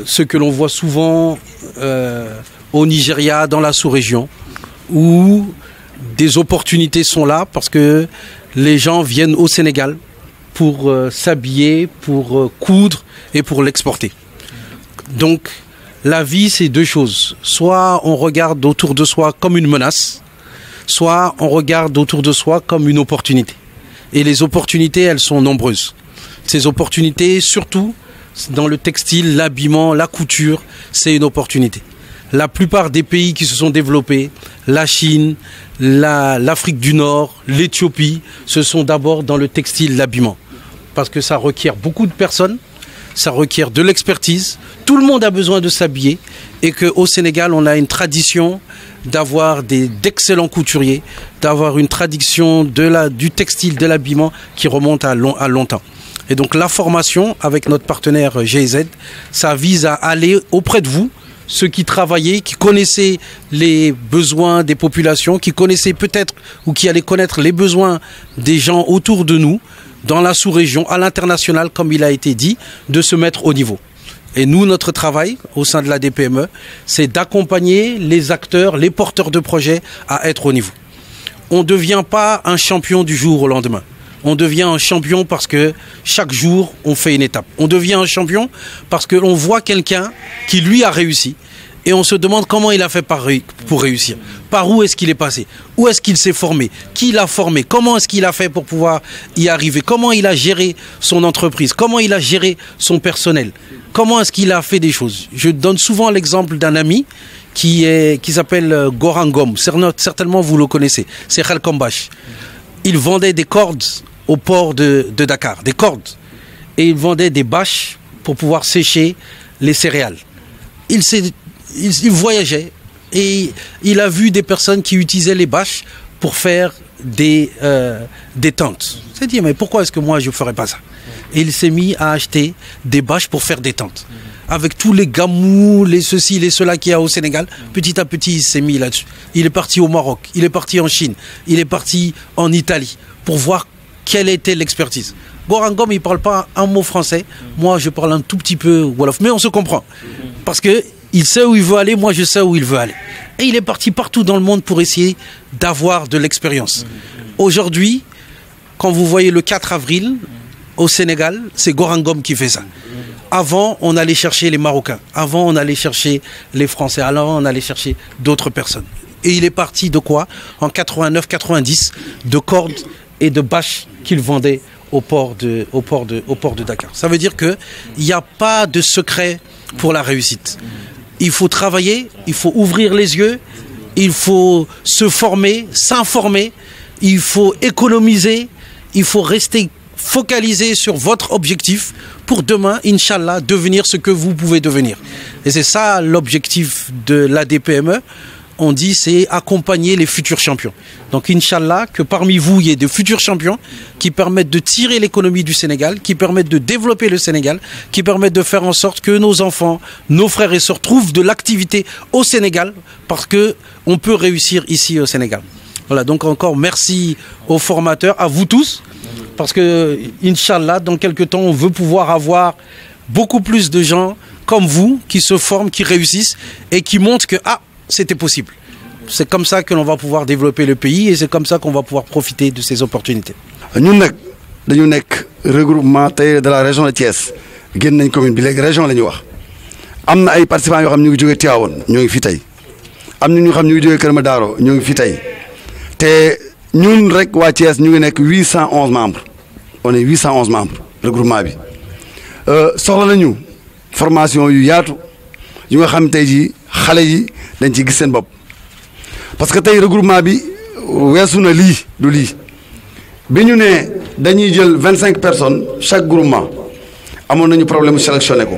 ce que l'on voit souvent au Nigeria, dans la sous-région, où des opportunités sont là parce que les gens viennent au Sénégal pour s'habiller, pour coudre et pour l'exporter. Donc la vie, c'est deux choses. Soit on regarde autour de soi comme une menace, soit on regarde autour de soi comme une opportunité. Et les opportunités, elles sont nombreuses. Ces opportunités, surtout dans le textile, l'habillement, la couture, c'est une opportunité. La plupart des pays qui se sont développés, la Chine, l'Afrique du Nord, l'Éthiopie, ce sont d'abord dans le textile, l'habillement. Parce que ça requiert beaucoup de personnes, ça requiert de l'expertise. Tout le monde a besoin de s'habiller et qu'au Sénégal, on a une tradition d'avoir d'excellents couturiers, d'avoir une tradition du textile, de l'habillement qui remonte à longtemps. Et donc la formation avec notre partenaire GIZ, ça vise à aller auprès de vous, ceux qui travaillaient, qui connaissaient les besoins des populations, qui connaissaient peut-être ou qui allaient connaître les besoins des gens autour de nous, dans la sous-région, à l'international, comme il a été dit, de se mettre au niveau. Et nous, notre travail au sein de la DPME, c'est d'accompagner les acteurs, les porteurs de projets à être au niveau. On ne devient pas un champion du jour au lendemain. On devient un champion parce que chaque jour, on fait une étape. On devient un champion parce que l'on voit quelqu'un qui, lui, a réussi. Et on se demande comment il a fait pour réussir. Par où est-ce qu'il est passé? Où est-ce qu'il s'est formé? Qui l'a formé? Comment est-ce qu'il a fait pour pouvoir y arriver? Comment il a géré son entreprise? Comment il a géré son personnel? Comment est-ce qu'il a fait des choses? Je donne souvent l'exemple d'un ami qui s'appelle Goran Ngom. Certainement, vous le connaissez. C'est Khalcom Bach. Il vendait des cordes au port de Dakar, des cordes. Et il vendait des bâches pour pouvoir sécher les céréales. Il voyageait et il a vu des personnes qui utilisaient les bâches pour faire des tentes. Il s'est dit, mais pourquoi est-ce que moi je ne ferais pas ça? Et il s'est mis à acheter des bâches pour faire des tentes. Avec tous les gamous, les ceci, les cela qu'il y a au Sénégal, petit à petit il s'est mis là-dessus. Il est parti au Maroc, il est parti en Chine, il est parti en Italie pour voir quelle était l'expertise. Goran Ngom, il ne parle pas un mot français. Moi, je parle un tout petit peu wolof. Mais on se comprend. Parce qu'il sait où il veut aller, moi je sais où il veut aller. Et il est parti partout dans le monde pour essayer d'avoir de l'expérience. Aujourd'hui, quand vous voyez le 4 avril, au Sénégal, c'est Goran Ngom qui fait ça. Avant, on allait chercher les Marocains. Avant, on allait chercher les Français. Alors, on allait chercher d'autres personnes. Et il est parti de quoi? En 89-90, de cordes et de bâches qu'il vendait au port de Dakar. Ça veut dire qu'il n'y a pas de secret pour la réussite. Il faut travailler, il faut ouvrir les yeux, il faut se former, s'informer, il faut économiser, il faut rester focalisé sur votre objectif pour demain, Inch'Allah, devenir ce que vous pouvez devenir. Et c'est ça l'objectif de la DPME. On dit c'est accompagner les futurs champions. Donc Inch'Allah, que parmi vous, il y ait de futurs champions qui permettent de tirer l'économie du Sénégal, qui permettent de développer le Sénégal, qui permettent de faire en sorte que nos enfants, nos frères et sœurs trouvent de l'activité au Sénégal parce qu'on peut réussir ici au Sénégal. Voilà, donc encore merci aux formateurs, à vous tous, parce que Inch'Allah, dans quelques temps, on veut pouvoir avoir beaucoup plus de gens comme vous qui se forment, qui réussissent et qui montrent que c'était possible. C'est comme ça que l'on va pouvoir développer le pays et c'est comme ça qu'on va pouvoir profiter de ces opportunités. Nous sommes un regroupement de la région de Thiès. Nous sommes une commune de la région de Thiès. Nous avons des participants qui sont venus de Tiawan, nous sommes venus. Nous sommes venus de Kermadaro, nous sommes venus. Et nous, à Thiès, nous sommes 811 membres. On est 811 membres, le regroupement. Sur la formation, nous avons xalé dañ ci gis seen bopp parce que tey regroupement bi weesu na lii du lii bi ñu ne dañuy jël 25 personnes chaque groupement amoon nañu problème sélectionné ko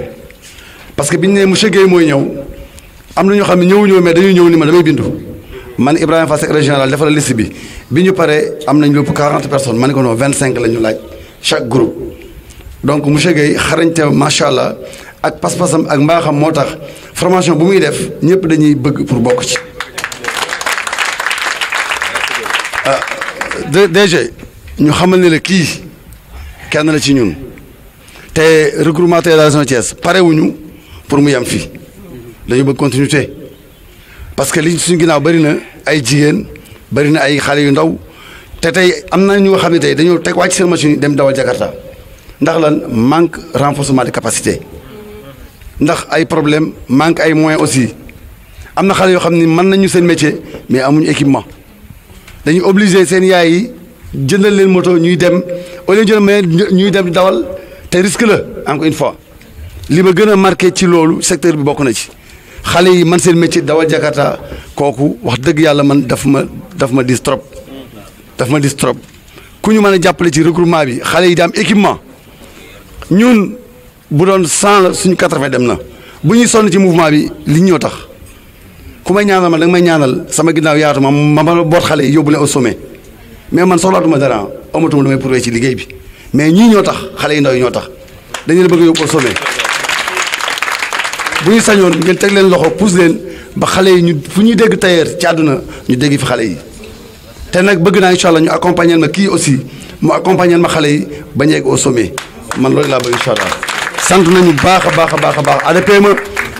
parce que bi ñu ne monsieur Guèye mooy ñëw am na ñoo xam ne ñëwuñoo mais dañuy ñëw ni ma damay bindu man Ibrahima Fall secrétaire général defal liste bi ñu paree am nañ lépp 40 personnes ma ne ko non 25 la ñu laaj chaque groupe donc monsieur Guèye xarañte macha allah ak pas-pasam ak mbaaxam moo tax formation bu muy def ñëpp dañuy bëgg pour bokk ci. DG ñu xamal ne la kii kenn la ci ñun te regroupement de la région Thiès parewuñu pour mu yam fii dañu bëgg continuité parce que li suñu ginnaaw bëri na ay jigéen bëri na ay xale yu ndaw te tey am na ñu nga xam ne tey dañoo teg wàcc seen machine yi dem dawal Jakarta ndax lan manque renforcement de capacité ndax ay problème manque ay moyens aussi am na xale yoo xam ni mën nañu seen métier mais amuñu équipement dañuy obligé seen yaay yi jëndal leen moto ñuy dem au lieu jël mais ñuy dem dawal te risque la encore une fois li ma gën a marqué ci loolu secteur bi bokk na ci xale yi man seen métier dawal Jakarta kooku wax dëgg yàlla man daf ma dis trop ku ñu mën a jàppale ci regroupement bi xale yi di am équipement ñun bu doon 100 la suñu 80 dem na bu ñuy sonn ci mouvement bi li ñoo tax ku may ñaanal ma da nga may ñaanal sama ginnaaw yaatu ma boot xale yi yóbbu leen au sommet mais man soxlaatuma dara amatuma lu may prouvé ci liggéey bi mais ñii ñoo tax xale yi ndaw yi ñoo tax dañu leen bëgg a yóbbu au sommet bu ñu sañoon ngeen teg leen loxo pousse leen ba xale yi ñu fu ñuy dégg tailleur ci àdduna ñu dégg fi xale yi te nag bëgg naa incha allah ñu accompagner ma kii aussi mu accompagner ma xale yi ba ñu egg au sommet man loolu laa bëgg incha allah sant nañu baax a baax a baax a baax ADPME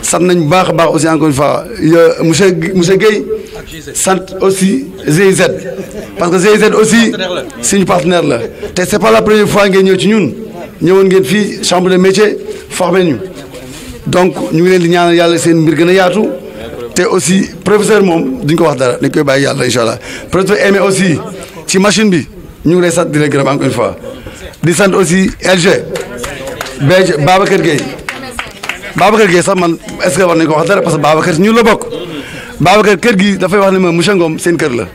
sant nañu baax a baax aussi encore une fois monsieur Guèye sant aussi GIZ parce que GIZ aussi suñu partenaire la te c'est pas la première fois ngeen ñëw ci ñun ñëwoon ngeen fii chambre de métier formé ñu donc ñu ngi leen di ñaanal yàlla seen mbir gën a yaatu te aussi professeur moom duñ ko wax dara dañ koy bàyyi yàlla incha allah professeur Aimé aussi ci machine bi ñu ngi lay sant di la gërëm encore une fois di sant aussi LG BG Babacar Gueye sax man est-ce que war nañu ko wax dara parce que Babacar si ñun la bokk Babacar kër gi dafay wax ne ma monsieur Ngom seen kër la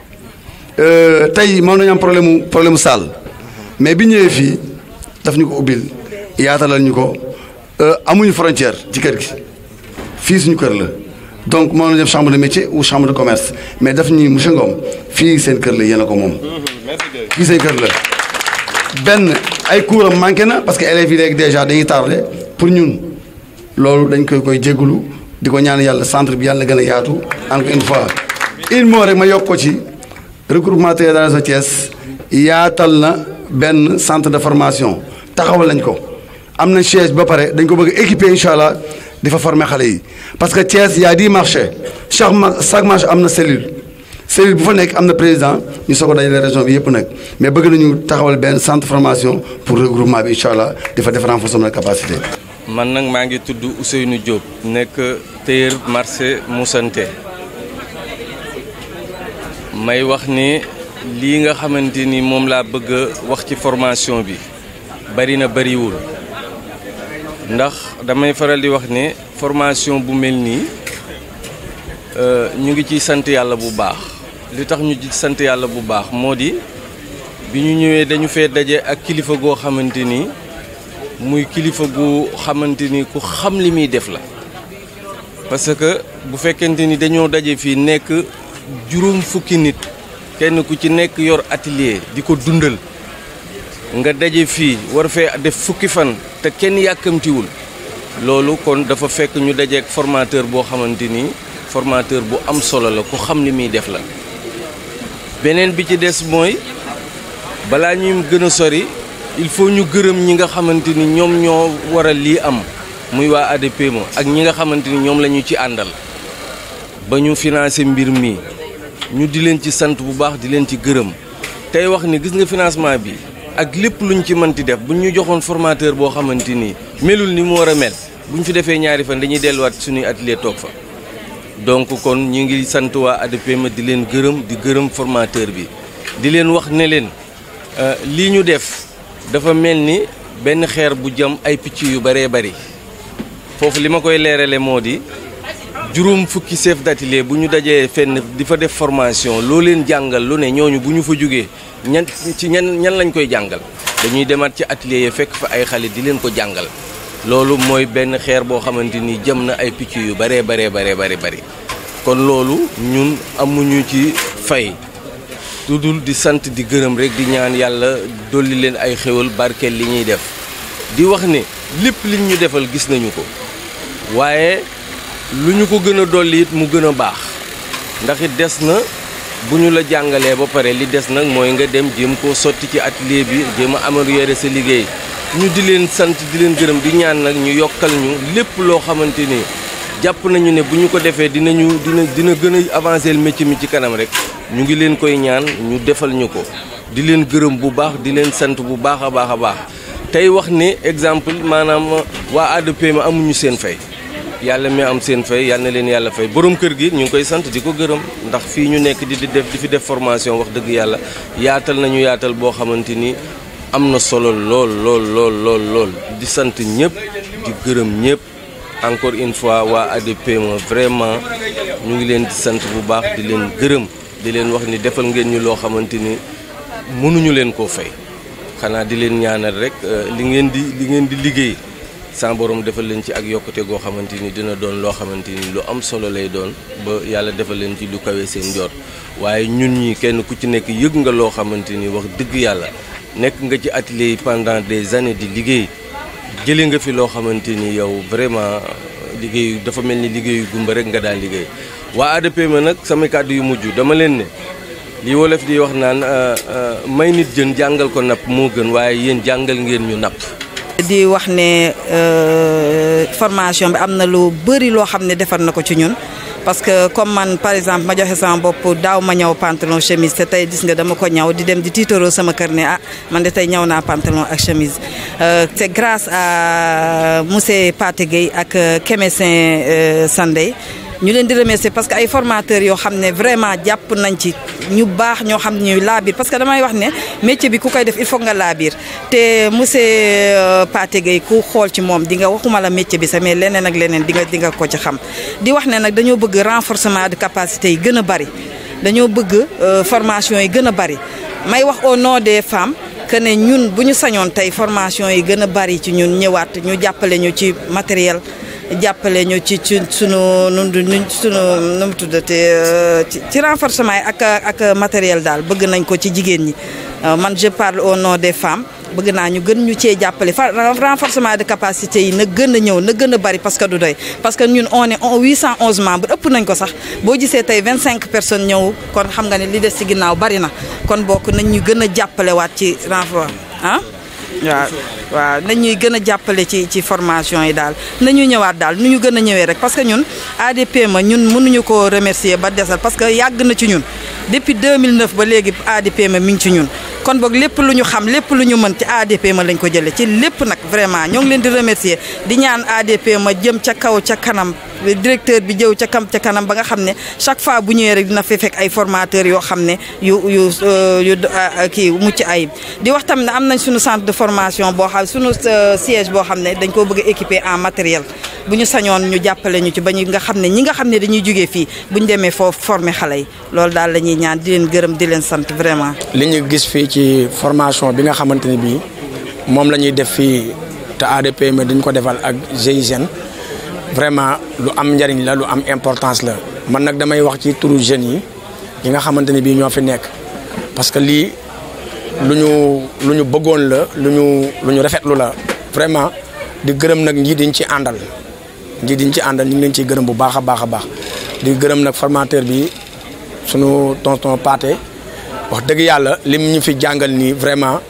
tey moom nañu am problème mu salle mais bi ñëwee fii daf ñu ko ubbil yaatalal ñu ko amuñu frontière ci kër gi fii suñu kër la donc moom la def chambre de métier ou chambre de commerce mais daf ñuy monsieur Ngom fii seen kër la yéen a ko moom fii seen kër la benn ay cours am manqué na parce que élèves yi léegi déjà dañuy tardé pour ñun loolu dañ koy jégalu di ko ñaan yàlla centre bi yàlla gën a yaatu encore une fois il moo rek ma yokk ko ci regroupement tailleur de la région Thiès yaatal na benn centre de formation taxawal nañ ko am na siège ba pare dañ ko bëgg équiper incha allah di fa former xale yi parce que Thiès y a 10 marchés chaque marché am na cellule bu fa nekk am na président ñu soog a dajale région bi yëpp nag mais bëgg nañu taxawal benn centre formation pour regroupement bi incha allah di fa def renforcement de capacité. man nag maa ngi tudd Ousseynou Diop nekk tailleur marché Moussante may wax ni lii nga xamante ni moom laa bëgg a wax ci formation bi bari na bariwul ndax damay faral di wax ne formation bu mel nii ñu ngi ciy sant yàlla bu baax li tax ñu ci sant yàlla bu baax moo di bi ñu ñëwee dañu fee daje ak kilifa goo xamante ni muy kilifa gu xamante ni ku xam li muy def la parce que bu fekkente ni dañoo daje fii nekk juróom fukki nit kenn ku ci nekk yor atelier di ko dundal nga daje fii war fee def fukki fan te kenn yàkkamtiwul loolu kon dafa fekk ñu dajeek formateur boo xamante ni formateur bu am solo la ku xam li muy def la beneen bi ci des mooy balaa ñuy gën a sori il faut ñu gërëm ñi nga xamante ni ñoom ñoo waral lii am muy waa ADPME ak ñi nga xamante ni ñoom la ñu ci àndal ba ñu financé mbir mi ñu di leen ci sant bu baax di leen ci gërëm tey wax ni gis nga financement bi ak lépp luñ ci mënti def buñ ñu joxoon formateur boo xamante ni melul ni mu war a mel buñ fi defee ñaari fan dañuy delluwaat suñuy atelier toog fa donc kon ñu ngi sant waa ADPME di leen gërëm di gërëm formateur bi di leen wax ne leen lii ñu def dafa mel ni benn xeer bu jam ay picc yu bëree bëri foofu li ma koy leerale moo di juróom fukki chef d'atelier bu ñu dajee fenn di fa def formation loo leen jàngal lu ne ñooñu bu ñu fa jógee ñan lañ koy jàngal dañuy demaat ci atelier yi fekk fa ay xale di leen ko jàngal loolu mooy benn xeer boo xamante ni jëm na ay picc yu bëree bëri kon loolu ñun amuñu ci fay tudul di sant di gërëm rek di ñaan yàlla dolli leen ay xéwal barkeel li ñuy def di wax ne lépp liñ ñu defal gis nañu ko waaye lu ñu ko gën a dolli it mu gën a baax ndax it des na bu ñu la jàngalee ba pare li des nag mooy nga dem jéem koo sotti ci atelier bi jéem a améliorer sa liggéey ñu di leen sant di leen gërëm di ñaan nag ñu yokkal ñu lépp loo xamante ni jàpp nañu ne bu ñu ko defee dina gën a avancer le métier mi ci kanam rek ñu ngi leen koy ñaan ñu defal ñu ko di leen gërëm bu baax di leen sant bu baax a baax a baax tey wax ne exemple maanaam waa ADPM amuñu seen fay yàlla mi am seen fay yàlla na leen yàlla fay borom kër gi ñu ngi koy sant di ko gërëm ndax fii ñu nekk di fi def formation wax dëgg yàlla yaatal nañu yaatal boo xamante ni am na solo lool di sant ñëpp di gërëm ñëpp encore une fois waa ADPM vraiment ñu ngi leen di sant bu baax di leen gërëm di leen wax ni defal ngeen ñu loo xamante ni mënuñu leen koo fay xanaa di leen ñaanal rek li ngeen di liggéey sa borom defal leen ci ak yokkute goo xamante ni dina doon loo xamante ni lu am solo lay doon ba yàlla defal leen ci lu kawe seen njort waaye ñun ñi kenn ku ci nekk yëg nga loo xamante ni wax dëgg yàlla nekk nga ci atelier yi pendant des années di liggéey jëlee nga fi loo xamante ni yow vraiment liggéey dafa mel ni liggéeyu gumba rek nga daan liggéey waa ADPM nag sama kàddu yu mujj dama leen ne li wolof di wax naan may nit jën jàngal ko napp moo gën waaye yéen jàngal ngeen ñu napp. di wax ne formation bi am na lu bëri loo xam ne defar na ko ci ñun parce que comme man par exemple ma joxe sama bopp daaw ma ñaw pantalon chemise te tey gis nga dama ko ñaw di dem di tiitaroo sama kër ne man de tey ñaw naa pantalon ak chemise c'est grâce à monsieur Pathé Gueye ak Kémessin Sandey ñu leen di remercier parce que ay formateurs yoo xam ne vraiment jàpp nañ ci ñu baax ñoo xam ne ñuy laabiir parce que damay wax ne métier bi ku koy def il faut nga laabiir te monsieur Pathé Gueye ku xool ci moom di nga waxuma la métier bi sax mais leneen ak leneen di nga ko ci xam di wax ne nag dañoo bëgg renforcement de capacité yi gën a bari dañoo bëgg formation yi gën a bari may wax au nom des femmes que ne ñun bu ñu sañoon tey formation yi gën a bari ci ñun ñëwaat ñu jàppale ñu ci matériel jàppale ñu ci sunu nu mu tuddate ci renforcement yi ak matériel daal bëgg nañ ko ci jigéen ñi man je parle au nom des femmes bëgg naa ñu gën ñu cee jàppale renforcement de capacité yi na gën a ñëw na gën a bari parce que du doy parce que ñun on est 811 membres ëpp nañ ko sax boo gisee tey 25 personnes ñëw kon xam nga ne li des ci ginnaaw bari na kon bokk nañ ñu gën a jàppale waat ci renfort waaw nañ ñuy gën a jàppale ci formation yi daal nañu ñëwaat daal nu ñu gën a ñëwee rek parce que ñun ADPM ñun mënuñu ko remercier ba desal parce que yàgg na ci ñun depuis 2009 ba léegi ADPM mi ngi ci ñun kon boog lépp lu ñu xam lépp lu ñu mën ci ADPM lañ ko jëlee ci lépp nag vraiment ñoo ngi leen di remercier di ñaan ADPM jëm ca kaw ca kanam directeur bi jëw ca kanam ba nga xam ne chaque fois bu ñëwee rek dina fi fekk ay formateurs yoo xam ne yu kii mucc ayib di wax tamit ne am nañ suñu centre de formation boo xam suñu siège boo xam ne dañ koo bëgg a équiper en matériel bu ñu sañoon ñu jàppale ñu ci ba ñu nga xam ne ñi nga xam ne dañuy jógee fii bu ñu demee foofu former xale yi loolu daal la ñuy ñaan di leen gërëm di leen sant vraiment. li ñu gis fii ci formation bi nga xamante ne bii moom la ñuy def fii te ADPM dañ ko defal ak GIGN vraiment lu am njariñ la lu am importance la man nag damay wax ci turu jeunes yi nga xamante ne bii ñoo fi nekk parce que lii lu ñu bëggoon la lu ñu rafetlu la vraiment di gërëm nag njiit diñ ci àndal ñu ngi leen ciy gërëm bu baax a baax a baax di gërëm nag formateur bi sunu tonton Pathé wax dëgg yàlla lim ñu fi jàngal nii vraiment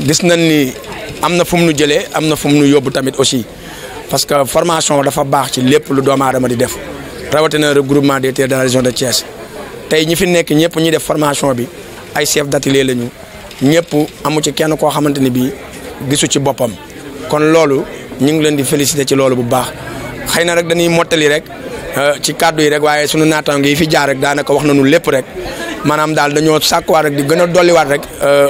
gis nañ ni am na fu mu nu jëlee am na fu mu nu yóbbu tamit aussi parce que formation dafa baax ci lépp lu doomu aadama di def rawatina regroupement des terres de la région de Thiès tey ñi fi nekk ñëpp ñi def formation bi ay chef d'atelier lañu ñëpp amu ci kenn koo xamante ni bii gisu ci boppam kon loolu ñu ngi leen di féliciter ci loolu bu baax xëy na rek dañuy mottali rek ci kàddu yi rek waaye sunu naataango yi fi jaar rek daanaka wax nañu lépp rek maanaam daal dañoo sàkkuwaat rek di gën a dolliwaat rek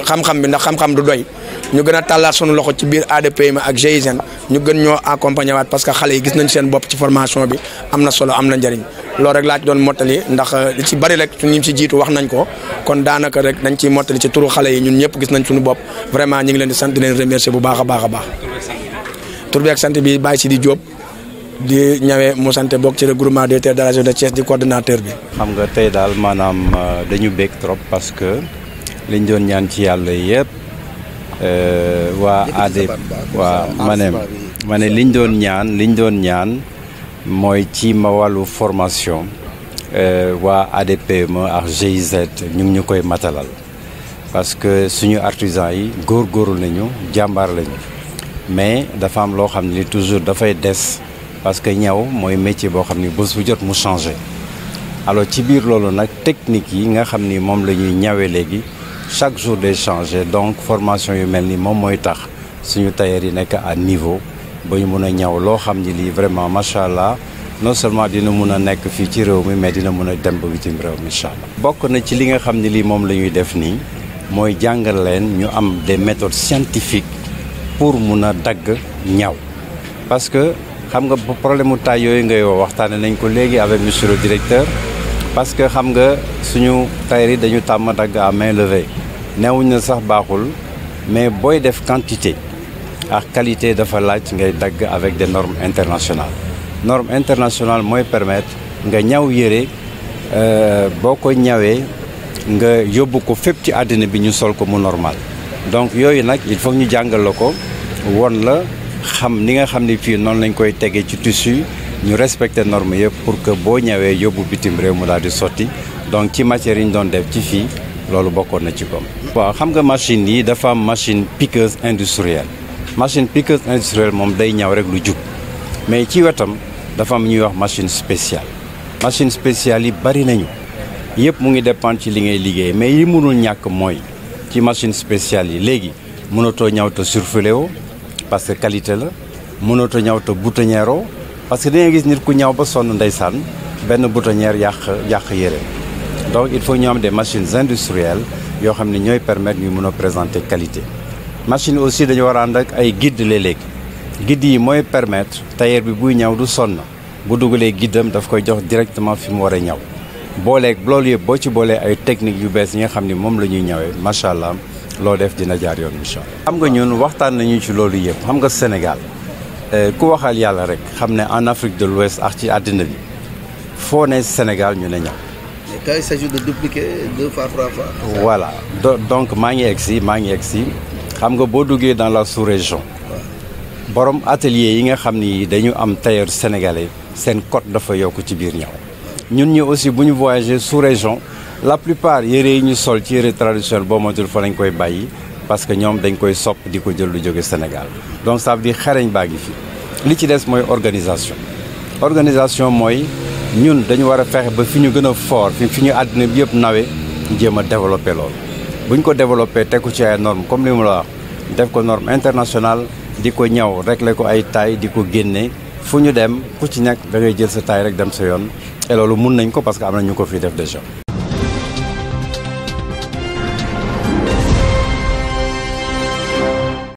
xam-xam bi ndax xam-xam du doy ñu gën a tàllaat sunu loxo ci biir ADPM ak GIGN ñu gën ñoo accompagner waat parce que xale yi gis nañ seen bopp ci formation bi am na solo am na njëriñ loolu rek laa ci doon mottali ndax li ci bari rek ñu ci jiitu wax nañ ko kon daanaka rek dañ ciy mottali ci turu xale yi ñun ñëpp gis nañ suñu bopp vraiment ñu ngi leen di sant di leen remercier bu baax a baax a baax. tur bi ak sant bi Baye Sidi Diop di ñëwee mu sant bokk ci regroupement des terres de la région de Thiès di coordonnateur bi. xam nga tey daal maanaam dañu bég trop parce que liñ doon ñaan ci yàlla yëpp. waa ma ne liñ doon ñaan mooy ci ma wàllu formation waa ADPM ak GIZ ñu ngi ñu koy matalal parce que suñu artisans yi góorgóorlu nañu jàmbaar lañu mais dafa am loo xam ne toujours dafay des parce que ñaw mooy métier boo xam ni bés bu jot mu changé alors ci biir loolu nag technique yi nga xam ni moom la ñuy ñawee léegi chaque jour day changé donc formation yu mel ni moom mooy tax suñu tailleur yi nekk à niveau ba ñu mun a ñaw loo xam ni lii vraiment macha allah non seulement dina mun a nekk fii ci réew mi mais dina mun a dem ba bitim réew mi incha allah. bokk na ci li nga xam ne lii moom la ñuy def nii mooy jàngal leen ñu am des méthodes scientifiques pour mun a dagg ñaw parce que xam nga problème mu taille yooyu ngay waxtaane nañ ko léegi avec monsieur le directeur parce que xam nga suñu tailleur yi dañu tàmm dagg à main levée neewuñ na sax baaxul mais booy def quantité ak qualité dafa laaj ngay dagg avec des normes internationales. norme internationale mooy permettre nga ñaw yére boo ko ñawee nga yóbbu ko fépp ci àddina bi ñu sol ko mu normal donc yooyu nag il faut ñu jàngal la ko won la xam ni nga xam ni fii noonu lañ koy tegee ci tissu ñu respecter norme yëpp pour que boo ñawee yóbbu bitim réew mu daal di sotti donc ci matière yi ñu doon def ci fii loolu bokkoon na ci kom waaw xam nga machine yi dafa am machine piqueuse industrielle machine piqueuse industrielle moom day ñaw rek lu jub mais ci wetam dafa am ñuy wax machine spéciale yi bari nañu yëpp mu ngi dépendre ci li ngay liggéey mais yi mënul ñàkk mooy ci machine spéciale yi léegi mënatoo ñaw te surfilé woo parce que qualité la mënatoo ñaw te boutonnière oo parce que da ngay gis nit ku ñaw ba sonn ndeysaan benn boutonnière yàq yére donc il faut ñu am des machines industrielles yoo xam ne ñooy permettre ñu mën a présenter qualité machine aussi dañu war a ànd ak ay guide léeg-léeg guide yi mooy permettre tailleur bi buy ñaw du sonn bu dugalee guidam daf koy jox directement fi mu war a ñaw booleeg loolu yëpp boo ci boolee ay techniques yu bees yi nga xam ni moom la ñuy ñawee macha allah loo def dina jaar yoon incha allah. xam nga ñun waxtaan nañu ci loolu yëpp xam nga Sénégal ku waxal yàlla rek xam ne en Afrique de l'Ouest ak ci àddina bi foo ne Sénégal ñu ne ñaw. mais quand il s'agit de dupliquer 2 fois 3 fois. voilà donc maa ngi egg si xam nga boo duggee dans la sous-région. borom atelier yi nga xam ni dañu am tailleur sénégalais seen cote dafa yokk ci biir ñaw ñun ñi aussi bu ñu voyager sous-région la plupart yére yi ñu sol ci yére traditionnel boo moytul fa lañ koy bàyyi parce que ñoom dañ koy sopp di ko jël lu jóge Sénégal donc ça veut dire xarañ baa ngi fi li ci des mooy organisation mooy ñun dañu war a fexe ba fi ñu gën a fort fi ñu àddina bi yëpp nawe jéem a développé loolu bu ñu ko développé teg ko ci ay normes comme li mu la wax def ko norme internationale di ko ñaw régler ko ay taille di ko génne fu ñu dem ku ci nekk da ngay jël sa taille rek dem sa yoon et loolu mun nañ ko parce que am na ñu ko fi def déjà.